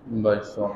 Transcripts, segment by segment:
22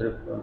53।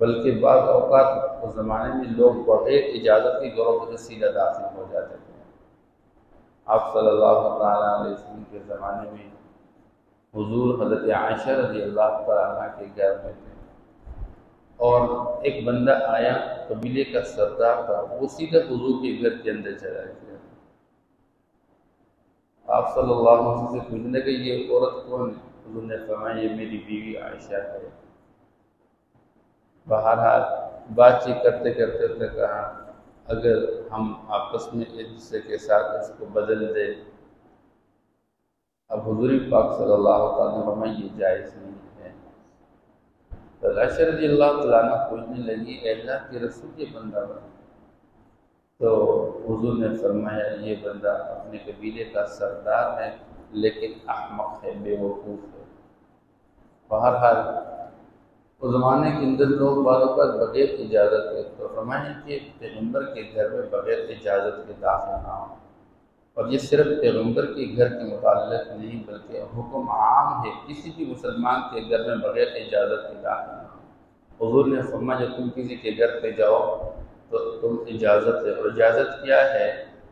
بلکہ بعض اوقات اس زمانے میں لوگ بغیر اجازت کے گھروں سے سیدھا داخل ہو جاتے تھے۔ آپ صلی اللہ تعالیٰ علیہ وسلم کے زمانے میں حضور حضرت عائشہ رضی اللہ تعالیٰ عنہ کے گھر میں تھے، اور ایک بندہ آیا، قبیلے کا سردار تھا، وہ سیدھا حضور کے گھر کے اندر چلا گیا۔ آپ صلی اللہ علیہ وسلم سے پوچھنے کہ یہ عورت کون ہے؟ حضور نے فرمایا یہ میری بیوی عائشہ ہے۔ بہرحال بات چیت کرتے کرتے اس نے کہا اگر ہم آپس میں ایک دوسرے کے ساتھ اس کو بدل دے، اب حضور پاک صلی اللہ تعالیٰ نے فرمایا یہ جائز نہیں ہے۔ تو عائشہ رضی اللہ تعالیٰ عنہ پوچھنے لگی اے اللہ کے رسول یہ بندہ بنا؟ تو حضور نے فرمایا یہ بندہ اپنے قبیلے کا سردار ہے لیکن احمق ہے، بے وقوف ہے۔ بہرحال اس زمانے کے اندر لوگ بعض اوقات بغیر اجازت کے، تو فرمایا کہ پیغمبر کے گھر میں بغیر اجازت کے داخل نہ ہو، اور یہ صرف پیغمبر کے گھر کے متعلق نہیں بلکہ حکم عام ہے، کسی بھی مسلمان کے گھر میں بغیر اجازت کے داخل نہ ہو۔ حضور نے فرمایا جب تم کسی کے گھر پہ جاؤ تو تم اجازت ہے، اور اجازت کیا ہے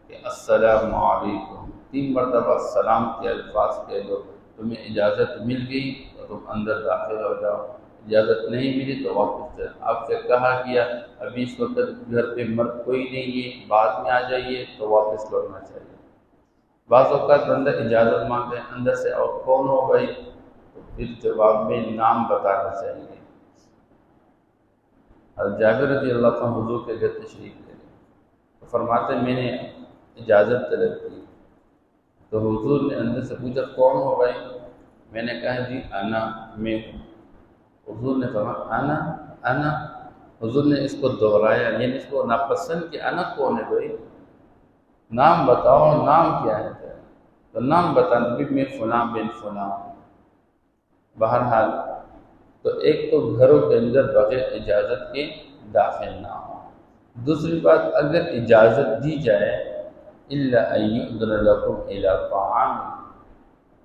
کہ السلام علیکم، 3 مرتبہ سلام کے الفاظ کہہ دو، تمہیں اجازت مل گئی تو تم اندر داخل ہو جاؤ، اجازت نہیں ملی تو واپس جائے۔ آپ سے کہا گیا ابھی اس وقت گھر پہ مرد کوئی نہیں ہے، بعد میں آ جائیے، تو واپس لوٹنا چاہیے۔ بعض اوقات بندہ اجازت مانگتے ہیں اندر سے، اور کون ہو بھائی؟ تو پھر جواب میں نام بتانا چاہیے۔ جابر رضی اللہ عنہ حضور کے گھر تشریف لے گئے، تو فرماتے میں نے اجازت طلب کی، تو حضور نے اندر سے پوچھا کون ہو بھائی؟ میں نے کہا جی انا، میں ہوں۔ حضور نے فرمایا انا۔ حضور نے اس کو دہرایا، یعنی اس کو ناپسند کہ انا کون ہے بھائی؟ نام بتاؤ، نام کیا ہے؟ تو نام بتانا بھی میں فلاں بن فلاں۔ بہرحال تو ایک تو گھروں کے اندر بغیر اجازت کے داخل نہ ہو۔ دوسری بات اگر اجازت دی جائے الا ان یؤذن لکم الی طعام،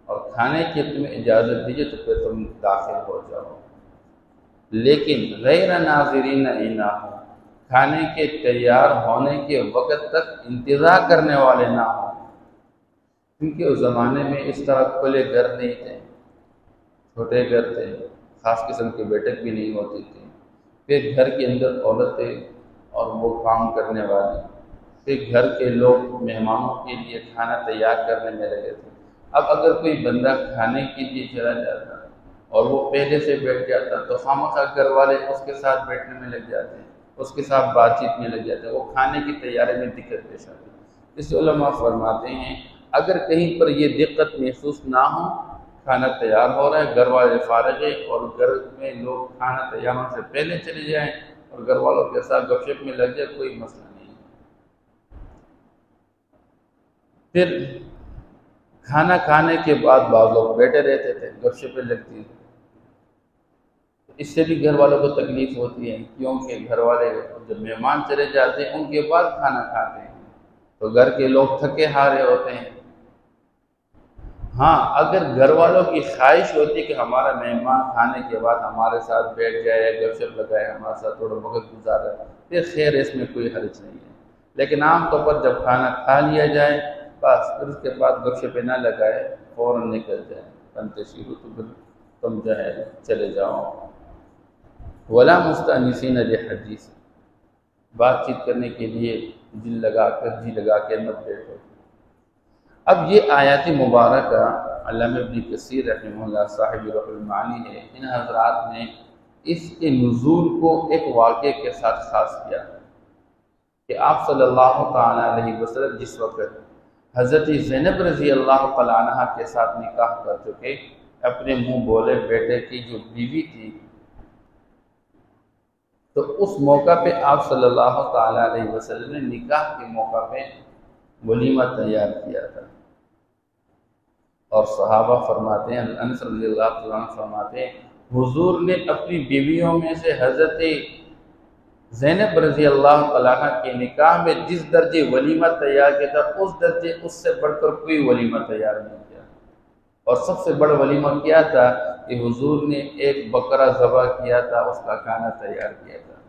اور کھانے کی تمہیں اجازت دیجیے تو پھر تم داخل ہو جاؤ، لیکن غیر ناظرین انہ، کھانے کے تیار ہونے کے وقت تک انتظار کرنے والے نہ ہوں، کیونکہ اس زمانے میں اس طرح کھلے گھر نہیں تھے، چھوٹے گھر تھے، خاص قسم کی بیٹھک بھی نہیں ہوتی تھی، پھر گھر کے اندر عورتیں اور وہ کام کرنے والی، پھر گھر کے لوگ مہمانوں کے لیے کھانا تیار کرنے میں لگے تھے۔ اب اگر کوئی بندہ کھانے کے لیے چلا جاتا اور وہ پہلے سے بیٹھ جاتا تو خامخواہ گھر والے اس کے ساتھ بیٹھنے میں لگ جاتے ہیں، اس کے ساتھ بات چیت میں لگ جاتے ہیں، وہ کھانے کی تیاری میں دقت پیش آتی ہے۔ اس علماء فرماتے ہیں اگر کہیں پر یہ دقت محسوس نہ ہو، کھانا تیار ہو رہا ہے، گھر والے فارغ ہیں اور گھر میں لوگ کھانا تیار ہونے سے پہلے چلے جائیں اور گھر والوں کے ساتھ گپ شپ میں لگ جائے، کوئی مسئلہ نہیں۔ پھر کھانا کھانے کے بعد بعض لوگ بیٹھے رہتے تھے، گپ شپیں لگتی، اس سے بھی گھر والوں کو تکلیف ہوتی ہے، کیونکہ گھر والے جب مہمان چلے جاتے ہیں ان کے بعد کھانا کھاتے ہیں تو گھر کے لوگ تھکے ہارے ہوتے ہیں۔ ہاں اگر گھر والوں کی خواہش ہوتی ہے کہ ہمارا مہمان کھانے کے بعد ہمارے ساتھ بیٹھ جائے، گپ شپ لگائے، ہمارے ساتھ تھوڑا وقت گزارے، پھر خیر اس میں کوئی حرج نہیں ہے، لیکن عام طور پر جب کھانا کھا لیا جائے بس پھر اس کے بعد گپ شپیں نہ لگائے، فوراً نکل جائے، فانتشروا، تو پھر تم جو ہے چلے جاؤ۔ ولا مستأنسین لحدیث، بات چیت کرنے کے لیے دل لگا کر جی لگا کے مت بیٹھو۔ اب یہ آیات مبارکہ علامہ ابن کثیر رحمہ اللہ صاحب رح المعانی ہے، ان حضرات نے اس کے نزول کو ایک واقعے کے ساتھ خاص کیا کہ آپ صلی اللہ تعالیٰ علیہ وسلم جس وقت حضرت زینب رضی اللہ تعالیٰ عنہ کے ساتھ نکاح کر چکے، اپنے منہ بولے بیٹے کی جو بیوی تھی، تو اس موقع پہ آپ صلی اللہ تعالیٰ علیہ وسلم نے نکاح کے موقع پہ ولیمہ تیار کیا تھا، اور صحابہ فرماتے ہیں، انس رضی اللہ تعالیٰ عنہ فرماتے ہیں حضور نے اپنی بیویوں میں سے حضرت زینب رضی اللہ تعالیٰ عنہ کے نکاح میں جس درجے ولیمہ تیار کیا تھا اس درجے اس سے بڑھ کر کوئی ولیمہ تیار نہیں کیا۔ اور سب سے بڑا ولیمہ کیا تھا کہ حضور نے ایک بکرا ذبح کیا تھا، اس کا کھانا تیار کیا تھا،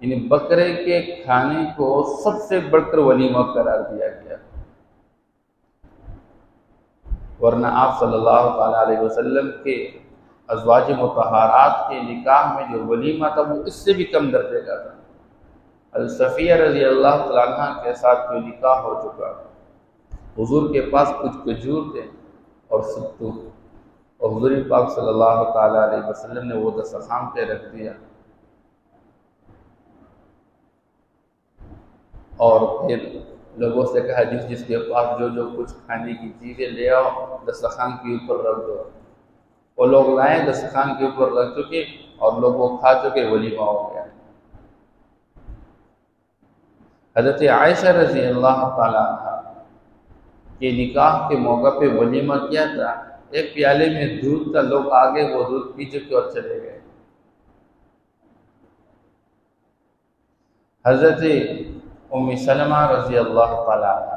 یعنی بکرے کے کھانے کو سب سے بڑھ کر ولیمہ قرار دیا گیا، ورنہ آپ صلی اللہ تعالیٰ علیہ وسلم کے ازواج مطہرات کے نکاح میں جو ولیمہ تھا وہ اس سے بھی کم درجے کا تھا۔ حضرت صفیہ رضی اللہ تعالیٰ عنہ کے ساتھ جو نکاح ہو چکا، حضور کے پاس کچھ کھجور تھے اور ستو، اور حضور پاک صلی اللہ تعالیٰ علیہ وسلم نے وہ دسترخوان پہ رکھ دیا، اور پھر لوگوں سے کہا جس جس کے پاس جو جو کچھ کھانے کی چیزیں لے آؤ دسترخوان کے اوپر رکھ دو۔ وہ لوگ لائیں، دسترخوان کے اوپر رکھ چکے اور لوگ وہ کھا چکے، ولیمہ ہو گیا۔ حضرت عائشہ رضی اللہ تعالیٰ عنہ کے نکاح کے موقع پہ ولیمہ کیا تھا، ایک پیالے میں دودھ تھا، لوگ آگے وہ دودھ پی چکے اور چلے گئے۔ حضرت ام سلمہ رضی اللہ تعالیٰ عنہ،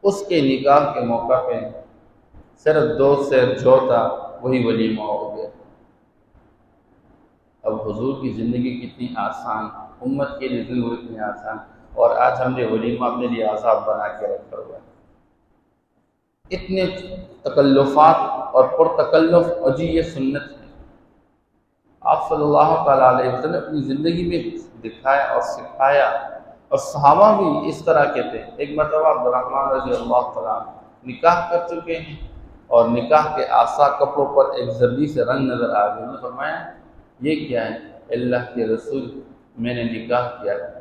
اس کے نکاح کے موقع پہ صرف 2 سیر جو تھا وہی ولیمہ ہو گیا۔ اب حضور کی زندگی کتنی آسان، امت کے لیے زندگی کتنی آسان، اور آج ہم نے ولیمہ اپنے لیے عذاب بنا کے رکھا ہوا ہے۔ اتنے تکلفات اور پرتکلف، اور جی یہ سنت ہے، آپ صلی اللہ تعالیٰ علیہ وسلم اپنی زندگی میں دکھایا اور سکھایا، اور صحابہ بھی اس طرح کے تھے۔ ایک مرتبہ عبدالرحمن رضی اللہ تعالیٰ نکاح کر چکے ہیں اور نکاح کے آسا کپڑوں پر ایک زردی سے رنگ نظر آ گیا، انہوں نے فرمایا یہ کیا ہے؟ اللہ کے رسول میں نے نکاح کیا ہے۔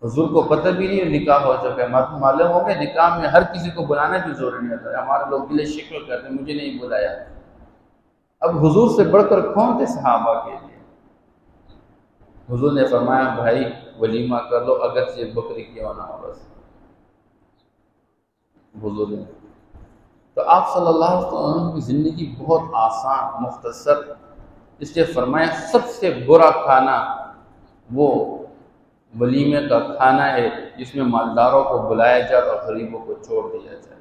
حضور کو پتہ بھی نہیں نکاح ہو چکا ہے، معلوم ہو گیا نکاح میں ہر کسی کو بلانا بھی ضروری نہیں ہوتا ہے، ہمارے لوگ گلے شکوے کرتے ہیں مجھے نہیں بلایا۔ اب حضور سے بڑھ کر کون تھے صحابہ کے لیے؟ حضور نے فرمایا بھائی ولیمہ کر لو، اگرچہ بکری کیوں نہ ہو، بس حضور نے۔ تو آپ صلی اللہ علیہ وسلم کی زندگی بہت آسان، مختصر، اس لیے فرمایا سب سے برا کھانا وہ ولیمے کا کھانا ہے جس میں مالداروں کو بلایا جائے اور غریبوں کو چھوڑ دیا جائے۔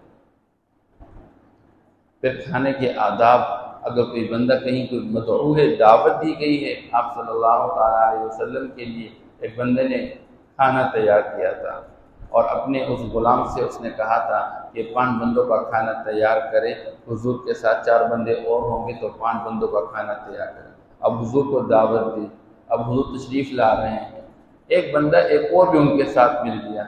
پھر کھانے کے آداب، اگر کوئی بندہ کہیں کوئی مدعو ہے، دعوت دی گئی ہے، آپ صلی اللہ تعالیٰ علیہ وسلم کے لیے ایک بندے نے کھانا تیار کیا تھا اور اپنے اس غلام سے اس نے کہا تھا کہ 5 بندوں کا کھانا تیار کرے، حضور کے ساتھ 4 بندے اور ہوں گے تو 5 بندوں کا کھانا تیار کرے۔ اب حضور کو دعوت دی، اب حضور تشریف لا رہے ہیں، ایک بندہ ایک اور بھی ان کے ساتھ مل گیا۔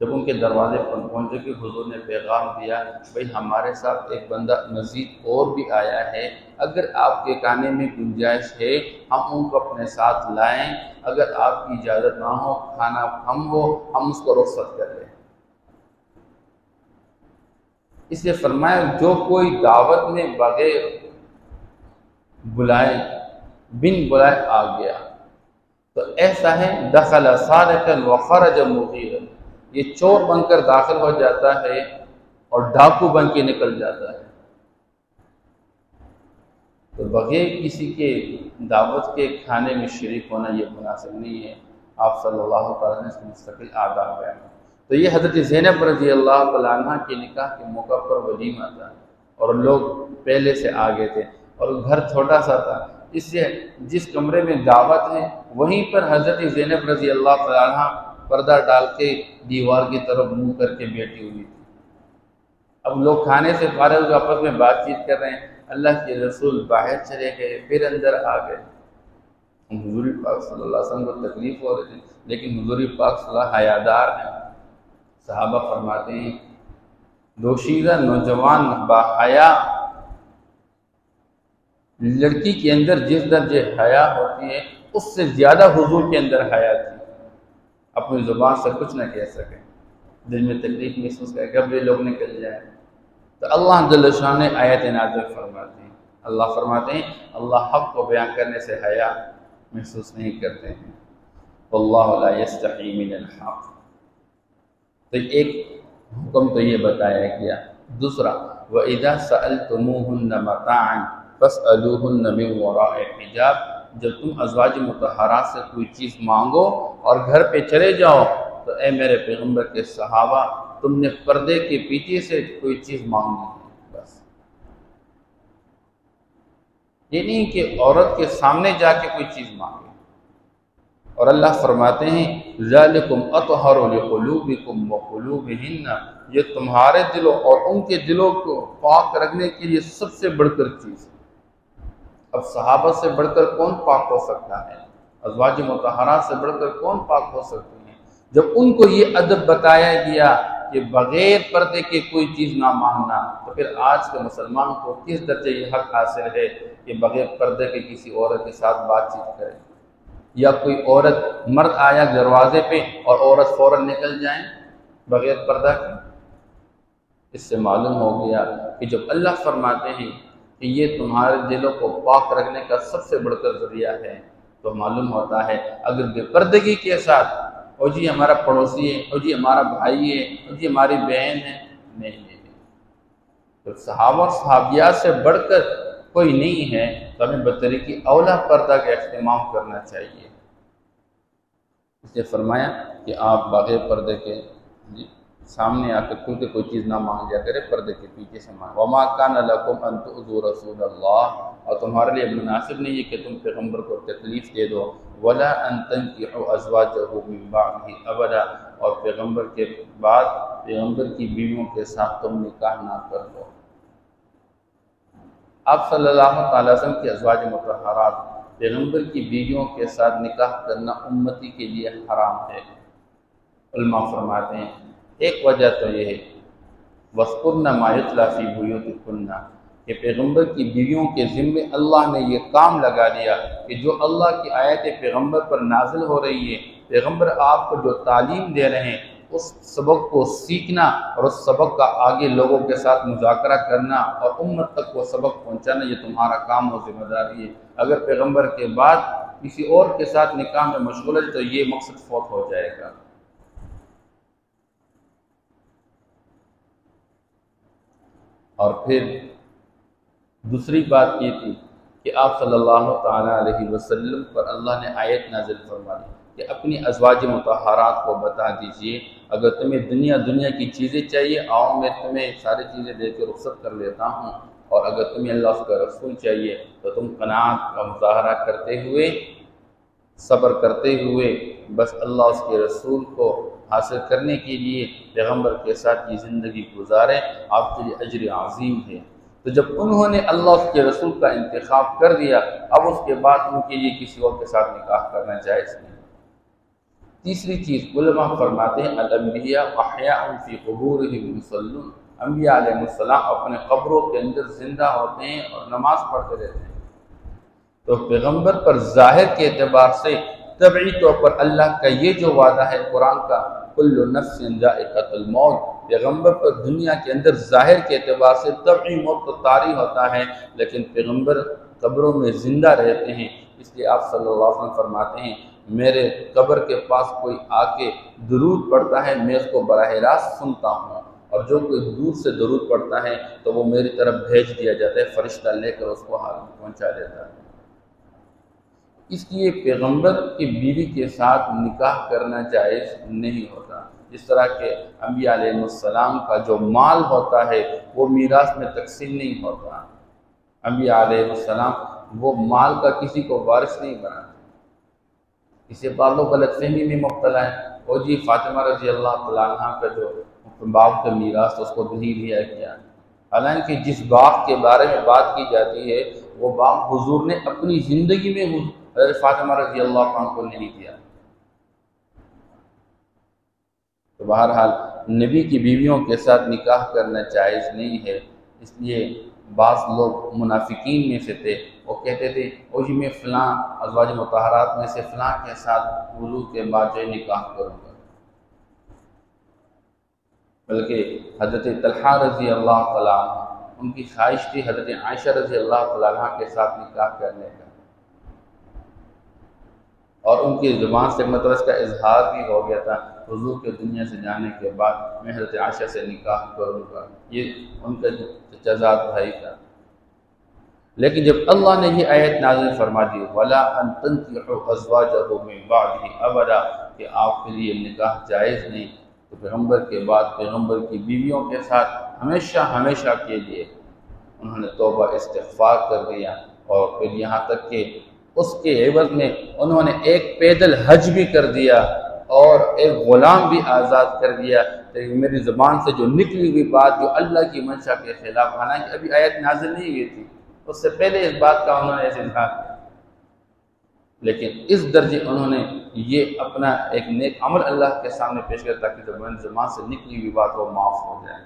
جب ان کے دروازے پر پہنچے کہ حضور نے پیغام دیا بھئی ہمارے ساتھ ایک بندہ مزید اور بھی آیا ہے، اگر آپ کے کھانے میں گنجائش ہے ہم ان کو اپنے ساتھ لائیں، اگر آپ کی اجازت نہ ہو کھانا کم ہو ہم اس کو رخصت کر لیں۔ اس لیے فرمایا جو کوئی دعوت میں بغیر بلائے بن بلائے آ گیا تو ایسا ہے دخل سارقا وخرج مغیرا، یہ چور بن کر داخل ہو جاتا ہے اور ڈاکو بن کے نکل جاتا ہے۔ تو بغیر کسی کے دعوت کے کھانے میں شریک ہونا یہ مناسب نہیں ہے۔ آپ صلی اللہ تعالیٰ نے اس کے مستقل آداب بیان۔ تو یہ حضرت زینب رضی اللہ تعالیٰ عنہ کے نکاح کے موقع پر ولیمہ تھا اور لوگ پہلے سے آگے تھے اور گھر چھوٹا سا تھا، اس سے جس کمرے میں دعوت ہے وہیں پر حضرت زینب رضی اللہ تعالیٰ عنہ پردہ ڈال کے دیوار کی طرف منہ کر کے بیٹھی ہوئی تھی۔ اب لوگ کھانے سے فارغ ہو آپس میں بات چیت کر رہے ہیں، اللہ کے رسول باہر چلے گئے پھر اندر آ گئے۔ حضور پاک صلی اللہ علیہ وسلم کو تکلیف ہو رہی تھی لیکن حضور پاک صلی اللہ علیہ وسلم حیادار ہیں۔ صحابہ فرماتے ہیں دوشیزہ نوجوان باحیا لڑکی کے اندر جس درجے حیا ہوتی ہے اس سے زیادہ حضور کے اندر حیا تھی، اپنی زبان سے کچھ نہ کہہ سکے، دل میں تکلیف محسوس کرے کب یہ لوگ نکل جائیں۔ تو اللہ جل شانہ نے آیت نازل فرماتے ہیں، اللہ فرماتے ہیں اللہ حق کو بیان کرنے سے حیا محسوس نہیں کرتے ہیں، واللہ لا یستحی من الحق۔ تو ایک حکم تو یہ بتایا گیا، دوسرا وَإِذَا سَأَلْتُمُوهُنَّ مَتَاعًا فَاسْأَلُوهُنَّ مِنْ وَرَاءِ حِجَابٍ، جب تم ازواج مطہرات سے کوئی چیز مانگو اور گھر پہ چلے جاؤ تو اے میرے پیغمبر کے صحابہ تم نے پردے کے پیچھے سے کوئی چیز مانگی ہے، بس یہ نہیں کہ عورت کے سامنے جا کے کوئی چیز مانگے۔ اور اللہ فرماتے ہیں ذالکم اطہر لقلوبکم وقلوبہن، یہ تمہارے دلوں اور ان کے دلوں کو پاک رکھنے کے لیے سب سے بڑھ کر چیز ہے۔ اب صحابہ سے بڑھ کر کون پاک ہو سکتا ہے؟ ازواج مطہرات سے بڑھ کر کون پاک ہو سکتی ہیں؟ جب ان کو یہ ادب بتایا گیا کہ بغیر پردے کے کوئی چیز نہ مانگنا، تو پھر آج کے مسلمان کو کس درجے یہ حق حاصل ہے کہ بغیر پردے کے کسی عورت کے ساتھ بات چیت کرے؟ یا کوئی عورت، مرد آیا دروازے پہ اور عورت فوراً نکل جائیں بغیر پردہ کے؟ اس سے معلوم ہو گیا کہ جب اللہ فرماتے ہیں کہ یہ تمہارے دلوں کو پاک رکھنے کا سب سے بڑھ کر ذریعہ ہے، تو معلوم ہوتا ہے اگر بے پردگی کے ساتھ او جی ہمارا پڑوسی ہے، او جی ہمارا بھائی ہے، او جی ہماری بہن ہے، نہیں، تو صحابہ اور صحابیات سے بڑھ کر کوئی نہیں ہے، تو ہمیں بطریقی اولا پردہ کا اہتمام کرنا چاہیے۔ اس نے فرمایا کہ آپ بغیر پردے کے سامنے آ کے کھل کے کوئی چیز نہ مانگ لیا کرے، پردے کے پیچھے سے مانگ۔ وَمَا كَانَ لَكُمْ أَن تُؤْذُوا رَسُولَ اللَّهِ، اور تمہارے لیے مناسب نہیں ہے کہ تم پیغمبر کو تکلیف دے دو۔ وَلَا أَن تَنكِحُوا أَزْوَاجَهُ مِن بَعْدِهِ أَبَدًا، اور پیغمبر کے بعد پیغمبر کی بیویوں کے ساتھ تم نکاح نہ کر دو۔ آپ صلی اللہ تعالی وسلم کی ازواج مطہرات، پیغمبر کی بیویوں کے ساتھ نکاح کرنا امتی کے لیے حرام ہے۔ علماء فرماتے ہیں ایک وجہ تو یہ ہے وَاذْكُرْنَ مَا يُتْلَىٰ فِي بُيُوتِكُنَّ، کہ پیغمبر کی بیویوں کے ذمے اللہ نے یہ کام لگا دیا کہ جو اللہ کی آیت پیغمبر پر نازل ہو رہی ہے، پیغمبر آپ کو جو تعلیم دے رہے ہیں، اس سبق کو سیکھنا اور اس سبق کا آگے لوگوں کے ساتھ مذاکرہ کرنا اور امت تک وہ سبق پہنچانا، یہ تمہارا کام اور ذمہ داری ہے۔ اگر پیغمبر کے بعد کسی اور کے ساتھ نکاح میں مشغول ہے تو یہ مقصد فوت ہو جائے گا۔ اور پھر دوسری بات یہ تھی کہ آپ صلی اللہ تعالیٰ علیہ وسلم پر اللہ نے آیت نازل فرمائی کہ اپنی ازواج مطہرات کو بتا دیجئے اگر تمہیں دنیا کی چیزیں چاہیے آؤ، میں تمہیں ساری چیزیں دے کے رخصت کر لیتا ہوں، اور اگر تمہیں اللہ اس کا رسول چاہیے تو تم قناعت کا مظاہرہ کرتے ہوئے، صبر کرتے ہوئے، بس اللہ اس کے رسول کو حاصل کرنے کے لیے پیغمبر کے ساتھ یہ زندگی گزاریں، آپ کے لیے اجر عظیم ہے۔ تو جب انہوں نے اللہ اس کے رسول کا انتخاب کر دیا، اب اس کے بعد ان کے لیے کسی اور کے ساتھ نکاح کرنا جائز نہیں۔ تیسری چیز علماء فرماتے ہیں الانبیاء احیاء فی قبورہم یصلون، انبیاء علیہ السلام اپنے قبروں کے اندر زندہ ہوتے ہیں اور نماز پڑھتے رہتے ہیں۔ تو پیغمبر پر ظاہر کے اعتبار سے طبعی طور پر اللہ کا یہ جو وعدہ ہے قرآن کا کل نفس ذائقۃ الموت، پیغمبر پر دنیا کے اندر ظاہر کے اعتبار سے طبعی موت تو طاری ہوتا ہے، لیکن پیغمبر قبروں میں زندہ رہتے ہیں، اس لیے آپ صلی اللہ علیہ وسلم فرماتے ہیں میرے قبر کے پاس کوئی آ کے درود پڑھتا ہے میں اس کو براہ راست سنتا ہوں، اور جو کوئی دور سے درود پڑھتا ہے تو وہ میری طرف بھیج دیا جاتا ہے، فرشتہ لے کر اس کو حال پہنچا دیتا ہے۔ اس لیے پیغمبر کی بیوی کے ساتھ نکاح کرنا جائز نہیں ہوتا۔ جس طرح کہ انبیاء علیہ السلام کا جو مال ہوتا ہے وہ میراث میں تقسیم نہیں ہوتا، انبیاء علیہ السلام وہ مال کا کسی کو وارث نہیں بناتے۔ اسے بعض لوگ غلط فہمی میں مبتلا ہے، وہ جی فاطمہ رضی اللہ تعالیٰ عنہ کا جو باغ کا میراث اس کو نہیں لیا گیا، حالانکہ جس باغ کے بارے میں بات کی جاتی ہے وہ باغ حضور نے اپنی زندگی میں حضرت فاطمہ رضی اللہ عنہ کو نہیں دیا۔ تو بہرحال نبی کی بیویوں کے ساتھ نکاح کرنا جائز نہیں ہے، اس لیے بعض لوگ منافقین میں سے تھے، وہ کہتے تھے او جی میں فلاں ازواج مطہرات میں سے فلاں کے ساتھ وضو کے بعد جو نکاح کروں گا، بلکہ حضرت طلحہ رضی اللہ تعالیٰ عنہ ان کی خواہش تھی حضرت عائشہ رضی اللہ تعالیٰ عنہ کے ساتھ نکاح کرنے کا، اور ان کی زبان سے مطلب اس کا اظہار بھی ہو گیا تھا حضور کے دنیا سے جانے کے بعد میں حضرت عائشہ سے نکاح کروں گا، یہ ان کا جزاد بھائی تھا۔ لیکن جب اللہ نے یہ آیت نازل فرما دی وَلَا أَن تَنكِحُوا أَزْوَاجَهُ مِن بَعْدِهِ أَبَدًا کہ آپ کے لیے نکاح جائز نہیں، تو پیغمبر کے بعد پیغمبر کی بیویوں کے ساتھ ہمیشہ کے لیے انہوں نے توبہ استغفار کر دیا اور پھر یہاں تک کہ اس کے عوض میں انہوں نے ایک پیدل حج بھی کر دیا اور ایک غلام بھی آزاد کر دیا۔ تو میری زبان سے جو نکلی ہوئی بات جو اللہ کی منشا کے خلاف، حالانکہ ابھی آیت نازل نہیں ہوئی تھی، اس سے پہلے اس بات کا انہوں نے اظہار کیا، لیکن اس درجے انہوں نے یہ اپنا ایک نیک عمل اللہ کے سامنے پیش کیا تاکہ زبان سے نکلی ہوئی بات وہ معاف ہو جائے۔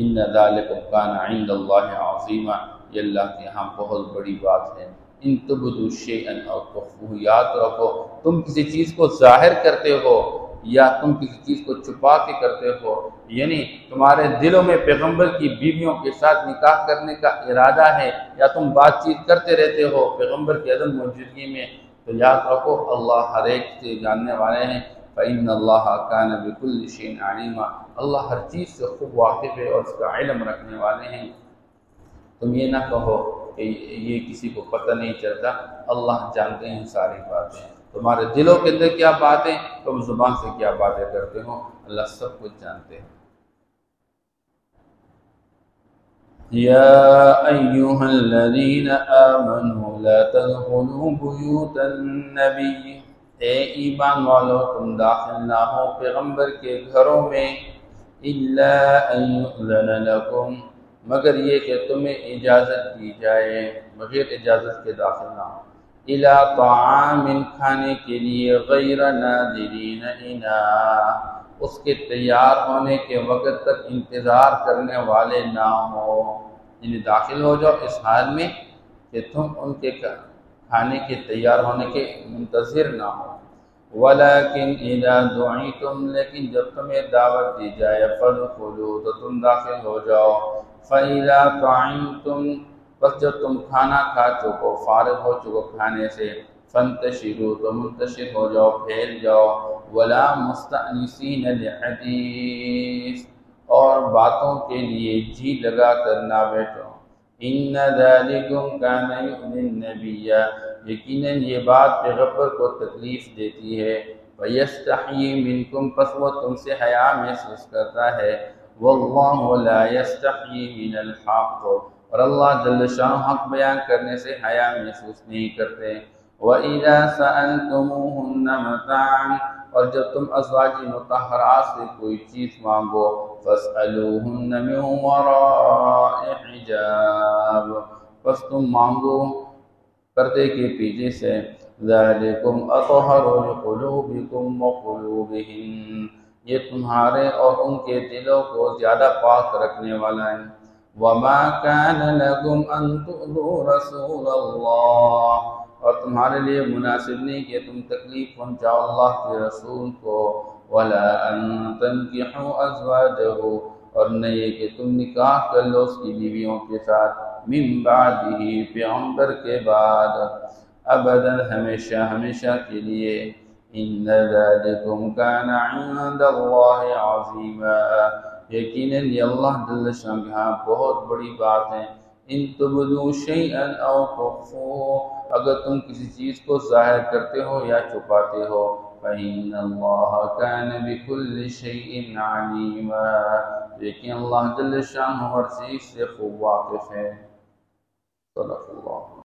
ان ذالکم کان عند اللہ عظیما، یہ اللہ کے یہاں بہت بڑی بات ہے۔ ان تبدوا شیئا او تخفوه، یاد رکھو تم کسی چیز کو ظاہر کرتے ہو یا تم کسی چیز کو چھپا کے کرتے ہو، یعنی تمہارے دلوں میں پیغمبر کی بیویوں کے ساتھ نکاح کرنے کا ارادہ ہے یا تم بات چیت کرتے رہتے ہو پیغمبر کی عدم موجودگی میں، تو یاد رکھو اللہ ہر ایک سے جاننے والے ہیں۔ فإن اللہ کان بکل شیء علیما، اللہ ہر چیز سے خوب واقف ہے اور اس کا علم رکھنے والے ہیں۔ تم یہ نہ کہو کہ یہ کسی کو پتہ نہیں چلتا، اللہ جانتے ہیں ساری باتیں، تمہارے دلوں کے اندر کیا باتیں، تم زبان سے کیا باتیں کرتے ہو، اللہ سب کچھ جانتے ہیں۔ یا ایہا الذین آمنوا لا تدخلوا بیوت النبی، اے ایمان والو تم داخل نہ ہو پیغمبر کے گھروں میں، الا ان یؤذن لکم، مگر یہ کہ تمہیں اجازت دی جائے، بغیر اجازت کے داخل نہ ہو، الی طعام، کھانے کے لیے، غیر ناظرین اناء، اس کے تیار ہونے کے وقت تک انتظار کرنے والے نہ ہو، یعنی داخل ہو جاؤ اس حال میں کہ تم ان کے کھانے کے تیار ہونے کے منتظر نہ ہو۔ ولیکن اذا دعیتم، لیکن جب تمہیں دعوت دی جائے، فادخلوا، تو تم داخل ہو جاؤ، فإذا طعمتم، بس جب تم کھانا کھا چکو، فارغ ہو چکو کھانے سے، فانتشروا، تو منتشر ہو جاؤ، پھیل جاؤ، ولا مستأنسین لحدیث، اور باتوں کے لیے جی لگا کر نہ بیٹھو۔ ان ذالکم کان یؤذی النبی، یقیناً یہ بات پیغمبر کو تکلیف دیتی ہے، ویستحیی منکم، پس وہ تم سے حیا محسوس کرتا ہے، واللہ لا یستحیی من الحق، اور اللہ جل شانہ حق بیان کرنے سے حیا محسوس نہیں کرتے۔ وَإِذَا سَأَلْتُمُوهُنَّ مَتَاعًا، اور جب تم ازواج مطہرات سے کوئی چیز مانگو، فَاسْأَلُوهُنَّ مِنْ وَرَاءِ حِجَابٍ، پس تم مانگو پردے کے پیچھے سے، ذَلِكُمْ أَطْهَرُ لِقُلُوبِكُمْ وَقُلُوبِهِمْ، یہ تمہارے اور ان کے دلوں کو زیادہ پاک رکھنے والا ہے۔ وَمَا كَانَ لَكُمْ أَن تُؤْذُوا رَسُولَ اللَّهِ، اور تمہارے لیے مناسب نہیں کہ تم تکلیف پہنچاؤ اللہ کے رسول کو، وَلَا أَن تَنكِحُوا أَزْوَاجَهُ، اور نہیں کہ تم نکاح کر لو اس کی بیویوں کے ساتھ، من بعدہ، پیغمبر کے بعد، ابداً، ہمیشہ ہمیشہ کے لیے۔ ان ذالکم کان عند اللہ عظیما، یقیناً یہ اللہ جل شانہ کے ہاں بہت بڑی بات ہے۔ ان تبدوا شیئا او تخفوه، اگر تم کسی چیز کو ظاہر کرتے ہو یا چھپاتے ہو، فإن اللہ کان بکل شیء علیما، لیکن اللہ جل شانہ ہر چیز سے خوب واقف ہے۔ صدق اللہ۔